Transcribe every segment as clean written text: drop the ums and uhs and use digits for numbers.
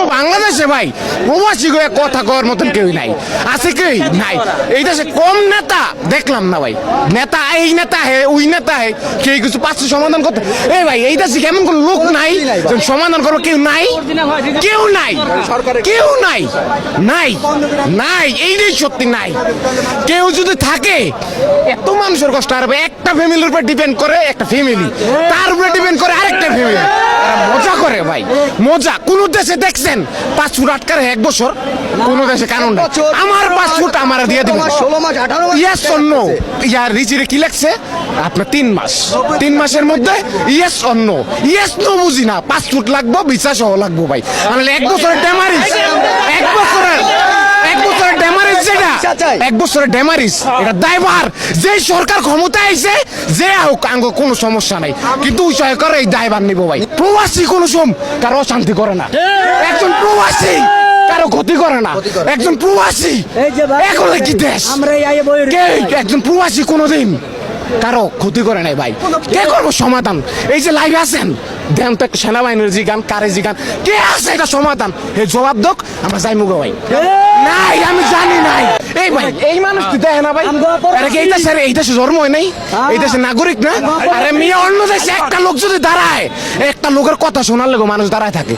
পুরো বাংলাদেশে ভাই প্রবাসী হয়ে কথা কওয়ার মতন কেউ নাই, আছে কেউ নাই। এই দেশে কম নেতা দেখলাম না ভাই, নেতা এই নেতা হে ওই নেতা হে, কেউ কিছু পাচ্ছে সমাধান করতে। এই ভাই এই দেশে কেমন কোন লোক নাই যে সমাধান করবো? কেউ নাই, কেউ নাই, কেউ নাই, নাই, নাই, এইটাই সত্যি নাই। কেউ যদি থাকে এত মানুষের কষ্ট আর একটা ফ্যামিলির উপর ডিপেন্ড করে, একটা ফ্যামিলি তার উপরে ডিপেন্ড করে আরেকটা ফ্যামিলি, মজা করে ভাই, মজা। কোন দেশে দেখছেন 5 ফুট আটকারে 1 বছর? কোন দেশে কানুন নাই। আমার 5 ফুট আমার দিয়ে দিবেন 16 মাস 18 মাস ইয়েস অর নো। ইয়ার রিচিরে কি লাগছে আপনার 3 মাস, 3 মাসের মধ্যে yes or no. Yes no বুঝি না, 5 ফুট লাগবো, বিচার সহ লাগবো ভাই। মানে 1 বছরের ড্যামারিজ, 1 বছরের ড্যামারিজ, যেটা 1 বছরের ড্যামারিজ, এটা দায়ভার যে সরকার ক্ষমতা আইছে যে হোক আঙ্গ কোনো সমস্যা নাই, কিন্তু ওই সরকার এই দায়ভার নিব ভাই। প্রবাসী কোনো কারো অশান্তি করে না, একজন প্রবাসী কারো ক্ষতি করে না, একজন প্রবাসী এখন কি দেশ, একজন প্রবাসী কোনোদিন কারো ক্ষতি করে নাই ভাই। কে করবো সমাধান? এই যে লাইভে আছেন দেন তো একটা সেনাবাহিনীর জিগান, কারে জিগান, কে আছে এটা সমাধান? এই জবাব দোক, আমরা যাই মুগো ভাই। নাই, আমি জানি নাই। এই ভাই এই মানুষ তুই দেখে না ভাই, এই দেশে জন্ম হয় নাই, এই দেশে নাগরিক না। আরে মেয়ে অন্য দেশে একটা লোক যদি দাঁড়ায়, একটা লোকের কথা শোনার লেগে মানুষ দাঁড়ায় থাকে,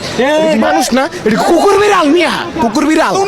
মানুষ না, এটা কুকুর বিড়াল মিয়া, কুকুর বিড়াল।